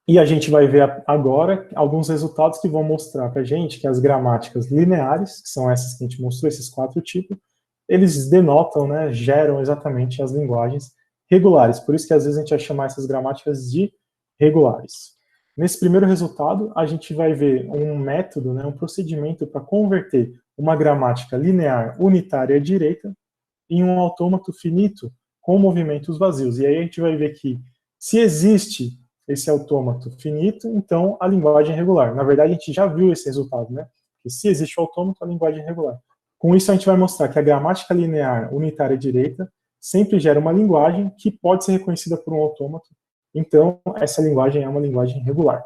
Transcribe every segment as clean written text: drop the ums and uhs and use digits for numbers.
E a gente vai ver agora alguns resultados que vão mostrar para a gente que as gramáticas lineares, que são essas que a gente mostrou, esses 4 tipos, eles denotam, né, geram exatamente as linguagens regulares. Por isso que às vezes a gente vai chamar essas gramáticas de regulares. Nesse primeiro resultado, a gente vai ver um método, né, um procedimento para converter uma gramática linear unitária direita em um autômato finito com movimentos vazios. E aí a gente vai ver que se existe esse autômato finito, então a linguagem é regular. Na verdade, a gente já viu esse resultado, né? Que se existe o autômato, a linguagem é regular. Com isso, a gente vai mostrar que a gramática linear unitária direita sempre gera uma linguagem que pode ser reconhecida por um autômato. Então, essa linguagem é uma linguagem regular.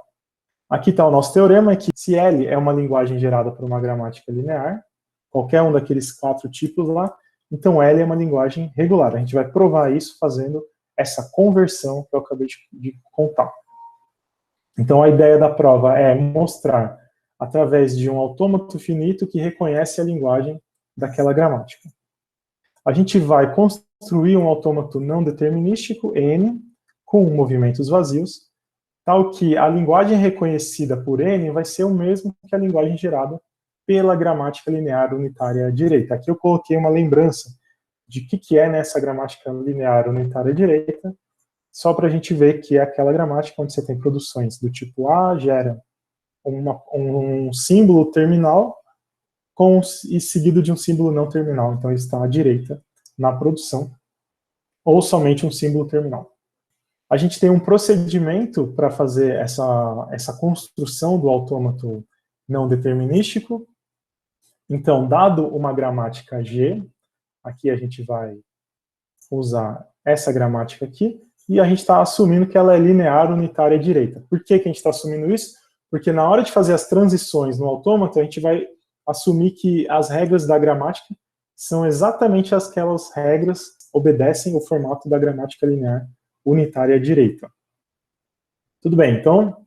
Aqui está o nosso teorema, que se L é uma linguagem gerada por uma gramática linear, qualquer um daqueles 4 tipos lá, então L é uma linguagem regular. A gente vai provar isso fazendo essa conversão que eu acabei de contar. Então a ideia da prova é mostrar, através de um autômato finito que reconhece a linguagem daquela gramática. A gente vai construir um autômato não determinístico, N, com movimentos vazios, tal que a linguagem reconhecida por N vai ser o mesmo que a linguagem gerada pela gramática linear unitária direita. Aqui eu coloquei uma lembrança de que é nessa gramática linear unitária direita, só para a gente ver que é aquela gramática onde você tem produções do tipo A, gera um símbolo terminal e seguido de um símbolo não terminal. Então, está à direita na produção, ou somente um símbolo terminal. A gente tem um procedimento para fazer essa construção do autômato não determinístico. Então, dado uma gramática G, aqui a gente vai usar essa gramática aqui, e a gente está assumindo que ela é linear unitária direita. Por que a gente está assumindo isso? Porque na hora de fazer as transições no autômato, a gente vai assumir que as regras da gramática são exatamente aquelas regras obedecem o formato da gramática linear unitária direita. Tudo bem, então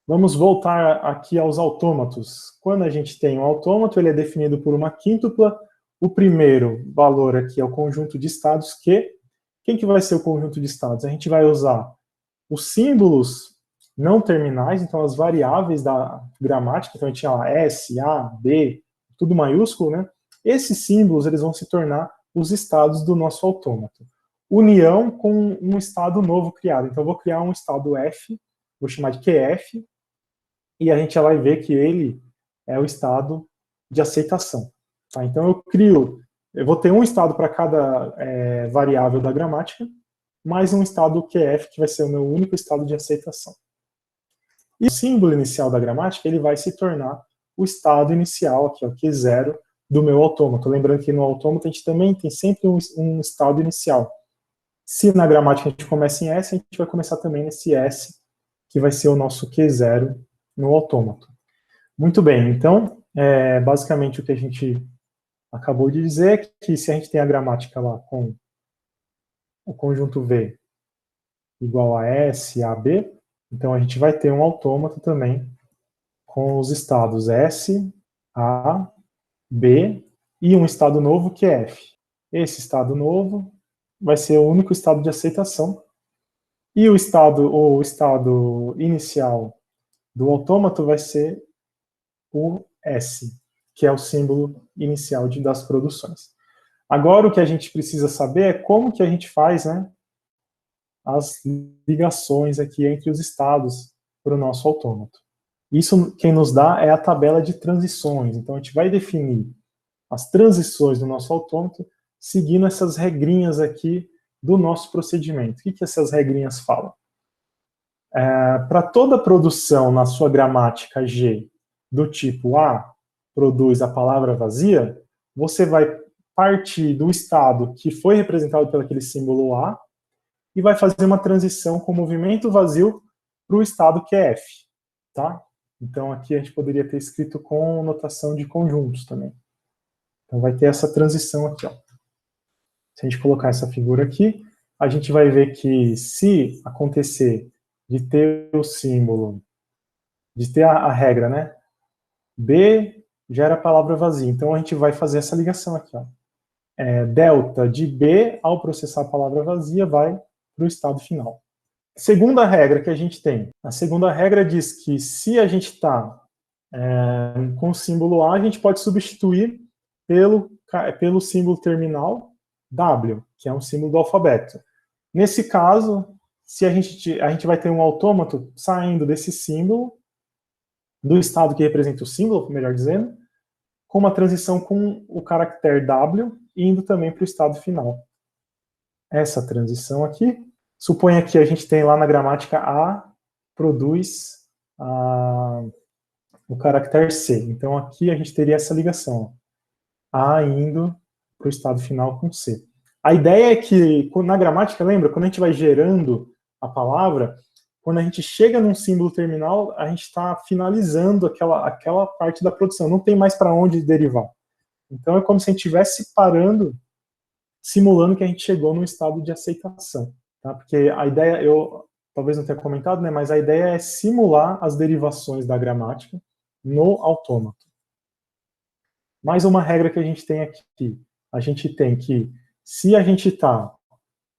vamos voltar aqui aos autômatos. Quando a gente tem um autômato, ele é definido por uma quíntupla. O primeiro valor aqui é o conjunto de estados Q. Quem que vai ser o conjunto de estados? A gente vai usar os símbolos não terminais, então as variáveis da gramática, então a gente tinha lá S, A, B, tudo maiúsculo, né? Esses símbolos eles vão se tornar os estados do nosso autômato. União com um estado novo criado. Então eu vou criar um estado F, vou chamar de QF, e a gente já vai ver que ele é o estado de aceitação. Tá? Então eu vou ter um estado para cada variável da gramática, mais um estado QF, que vai ser o meu único estado de aceitação. E o símbolo inicial da gramática, ele vai se tornar o estado inicial, aqui, ó, Q0, do meu autômato. Lembrando que no autômato a gente também tem sempre um estado inicial. Se na gramática a gente começa em S, a gente vai começar também nesse S, que vai ser o nosso Q0 no autômato. Muito bem, então, basicamente o que a gente acabou de dizer é que se a gente tem a gramática lá com o conjunto V igual a S, A, B, então a gente vai ter um autômato também com os estados S, A, B e um estado novo que é F. Esse estado novo vai ser o único estado de aceitação e o estado inicial do autômato vai ser o S, que é o símbolo inicial das produções. Agora o que a gente precisa saber é como que a gente faz, né, as ligações aqui entre os estados para o nosso autômato. Isso quem nos dá é a tabela de transições. Então a gente vai definir as transições do nosso autômato seguindo essas regrinhas aqui do nosso procedimento. O que essas regrinhas falam? Para toda produção na sua gramática G do tipo A produz a palavra vazia, você vai partir do estado que foi representado pelo aquele símbolo A e vai fazer uma transição com movimento vazio para o estado que é F. Tá? Então aqui a gente poderia ter escrito com notação de conjuntos também. Então vai ter essa transição aqui. Ó. Se a gente colocar essa figura aqui, a gente vai ver que se acontecer de ter o símbolo, de ter a regra, né? B gera a palavra vazia. Então a gente vai fazer essa ligação aqui. Ó. Delta de B, ao processar a palavra vazia, vai para o estado final. Segunda regra que a gente tem. A segunda regra diz que se a gente está com o símbolo A, a gente pode substituir pelo símbolo terminal W, que é um símbolo do alfabeto. Nesse caso, se a gente vai ter um autômato saindo desse símbolo, do estado que representa o símbolo, melhor dizendo, com uma transição com o caractere W, indo também para o estado final. Essa transição aqui, suponha que a gente tem lá na gramática A, produz o caractere C. Então aqui a gente teria essa ligação, A indo para o estado final com C. A ideia é que, na gramática, lembra, quando a gente vai gerando a palavra, quando a gente chega num símbolo terminal, a gente está finalizando aquela parte da produção, não tem mais para onde derivar. Então é como se a gente estivesse parando, simulando que a gente chegou num estado de aceitação. Tá? Porque a ideia, eu talvez não tenha comentado, né, mas a ideia é simular as derivações da gramática no autômato. Mais uma regra que a gente tem aqui. A gente tem que, se a gente está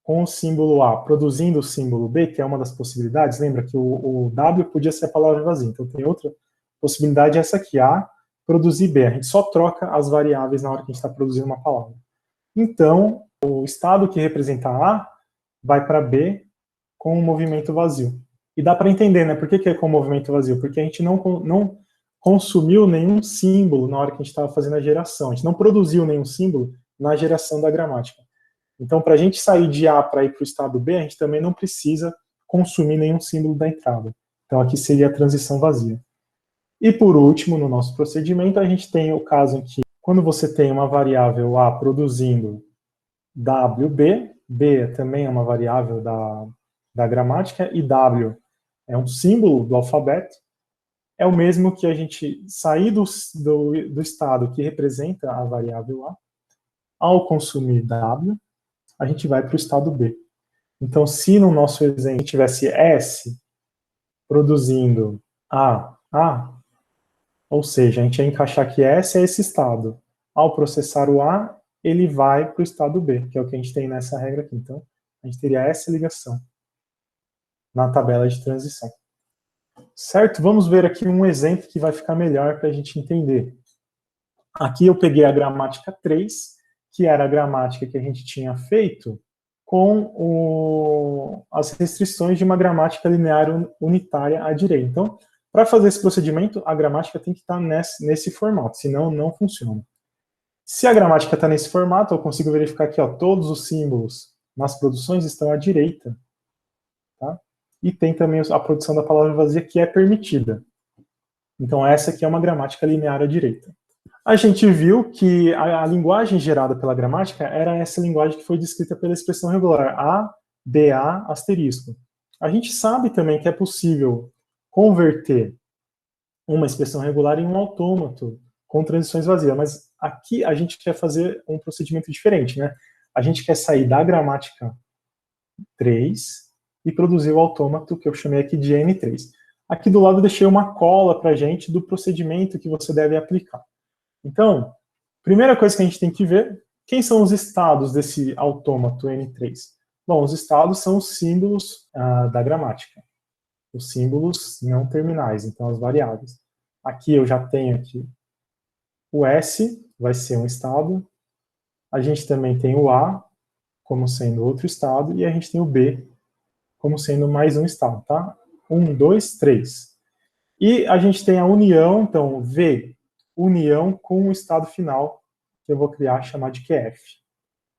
com o símbolo A produzindo o símbolo B, que é uma das possibilidades, lembra que o W podia ser a palavra vazia, então tem outra possibilidade, essa aqui, A produzir B. A gente só troca as variáveis na hora que a gente está produzindo uma palavra. Então, o estado que representa A vai para B com um movimento vazio. E dá para entender, né? Por que é com movimento vazio? Porque a gente não consumiu nenhum símbolo na hora que a gente estava fazendo a geração. A gente não produziu nenhum símbolo na geração da gramática. Então, para a gente sair de A para ir para o estado B, a gente também não precisa consumir nenhum símbolo da entrada. Então, aqui seria a transição vazia. E, por último, no nosso procedimento, a gente tem o caso em que, quando você tem uma variável A produzindo WB, B também é uma variável da gramática, e W é um símbolo do alfabeto, é o mesmo que a gente sair do estado que representa a variável A, ao consumir W, a gente vai para o estado B. Então, se no nosso exemplo tivesse S produzindo A, ou seja, a gente ia encaixar que S é esse estado. Ao processar o A, ele vai para o estado B, que é o que a gente tem nessa regra aqui. Então, a gente teria essa ligação na tabela de transição. Certo? Vamos ver aqui um exemplo que vai ficar melhor para a gente entender. Aqui eu peguei a gramática 3, que era a gramática que a gente tinha feito com as restrições de uma gramática linear unitária à direita. Então, para fazer esse procedimento, a gramática tem que estar nesse formato, senão não funciona. Se a gramática está nesse formato, eu consigo verificar aqui, ó, todos os símbolos nas produções estão à direita. Tá? E tem também a produção da palavra vazia, que é permitida. Então, essa aqui é uma gramática linear à direita. A gente viu que a linguagem gerada pela gramática era essa linguagem que foi descrita pela expressão regular, A, BA, asterisco. A gente sabe também que é possível converter uma expressão regular em um autômato com transições vazias, mas aqui a gente quer fazer um procedimento diferente, né? A gente quer sair da gramática 3 e produzir o autômato que eu chamei aqui de N3. Aqui do lado eu deixei uma cola para a gente do procedimento que você deve aplicar. Então, primeira coisa que a gente tem que ver, quem são os estados desse autômato N3? Bom, os estados são os símbolos da gramática, os símbolos não terminais, então as variáveis. Aqui eu já tenho aqui o S, vai ser um estado, a gente também tem o A, como sendo outro estado, e a gente tem o B, como sendo mais um estado, tá? 1, 2, 3. E a gente tem a união, então, V, união com o estado final, que eu vou criar, chamar de QF.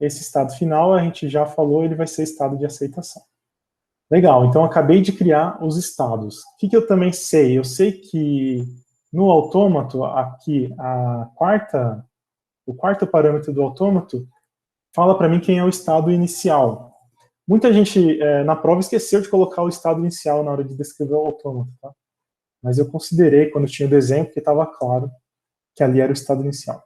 Esse estado final, a gente já falou, ele vai ser estado de aceitação. Legal, então acabei de criar os estados. O que eu também sei? Eu sei que no autômato, aqui, o quarto parâmetro do autômato fala para mim quem é o estado inicial. Muita gente na prova esqueceu de colocar o estado inicial na hora de descrever o autômato, tá? Mas eu considerei quando tinha o desenho, porque estava claro que ali era o estado inicial.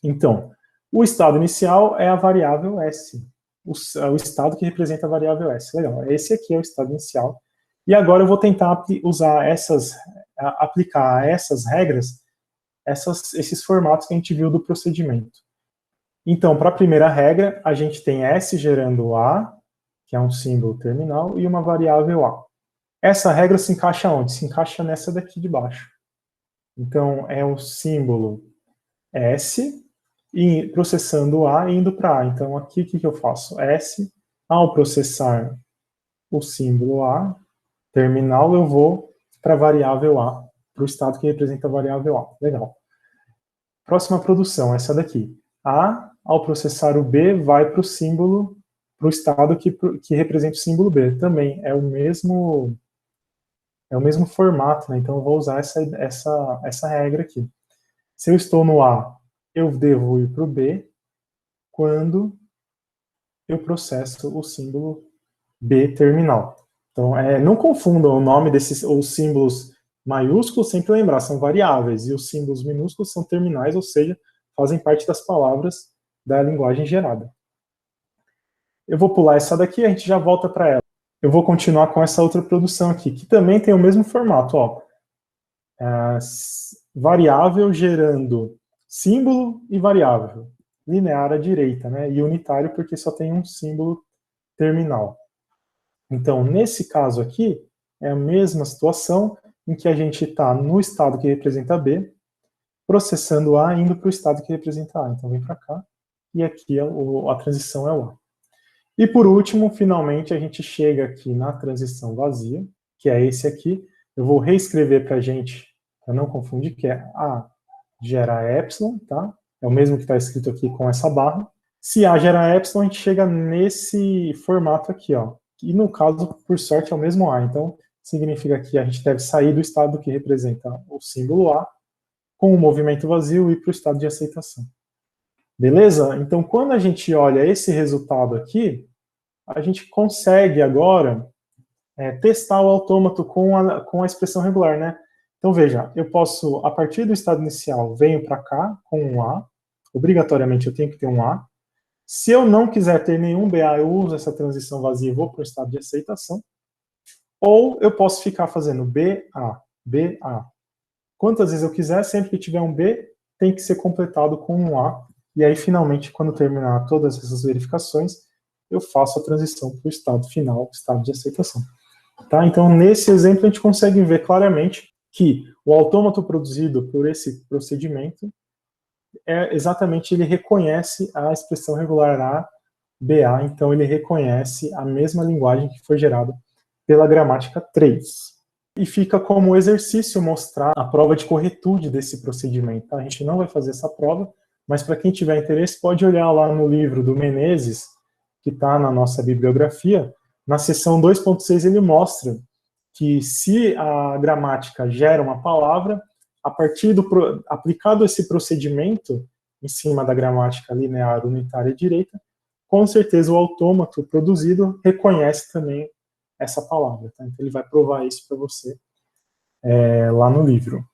Então, o estado inicial é a variável S, o estado que representa a variável S. Legal, esse aqui é o estado inicial. E agora eu vou tentar aplicar a essas regras, esses formatos que a gente viu do procedimento. Então, para a primeira regra, a gente tem S gerando A, que é um símbolo terminal, e uma variável A. Essa regra se encaixa onde? Se encaixa nessa daqui de baixo. Então, é o símbolo S, e processando A e indo para A. Então, aqui o que eu faço? S, ao processar o símbolo A, terminal, eu vou para a variável A, para o estado que representa a variável A. Legal. Próxima produção, essa daqui. A, ao processar o B, vai para o símbolo, para o estado que representa o símbolo B. Também é o mesmo formato, né? Então eu vou usar essa regra aqui. Se eu estou no A, eu devo ir para o B quando eu processo o símbolo B terminal. Então, não confundam o nome desses, os símbolos maiúsculos, sempre lembrar, são variáveis, e os símbolos minúsculos são terminais, ou seja, fazem parte das palavras da linguagem gerada. Eu vou pular essa daqui e a gente já volta para ela. Eu vou continuar com essa outra produção aqui, que também tem o mesmo formato, ó. Variável gerando símbolo e variável. Linear à direita, né? E unitário porque só tem um símbolo terminal. Então, nesse caso aqui, é a mesma situação em que a gente está no estado que representa B, processando A, indo para o estado que representa A. Então, vem para cá, e aqui a transição é o A. E por último, finalmente, a gente chega aqui na transição vazia, que é esse aqui. Eu vou reescrever para a gente, para não confundir, que é A gera epsilon, tá? É o mesmo que está escrito aqui com essa barra. Se A gera epsilon, a gente chega nesse formato aqui, ó. E no caso, por sorte, é o mesmo A. Então, significa que a gente deve sair do estado que representa o símbolo A, com o movimento vazio, e ir para o estado de aceitação. Beleza? Então, quando a gente olha esse resultado aqui, a gente consegue agora testar o autômato com a expressão regular, né? Então, veja, eu posso, a partir do estado inicial, venho para cá com um A, obrigatoriamente eu tenho que ter um A. Se eu não quiser ter nenhum BA, eu uso essa transição vazia e vou para o estado de aceitação. Ou eu posso ficar fazendo BA, BA. Quantas vezes eu quiser, sempre que tiver um B, tem que ser completado com um A. E aí, finalmente, quando terminar todas essas verificações, eu faço a transição para o estado final, estado de aceitação. Tá? Então, nesse exemplo, a gente consegue ver claramente que o autômato produzido por esse procedimento ele reconhece a expressão regular A, BA, então ele reconhece a mesma linguagem que foi gerada pela gramática 3. E fica como exercício mostrar a prova de corretude desse procedimento. Tá? A gente não vai fazer essa prova, mas para quem tiver interesse, pode olhar lá no livro do Menezes, que está na nossa bibliografia. Na seção 2.6 ele mostra que se a gramática gera uma palavra, a partir aplicado esse procedimento em cima da gramática linear, unitária e direita, com certeza o autômato produzido reconhece também essa palavra. Tá? Então ele vai provar isso para você lá no livro.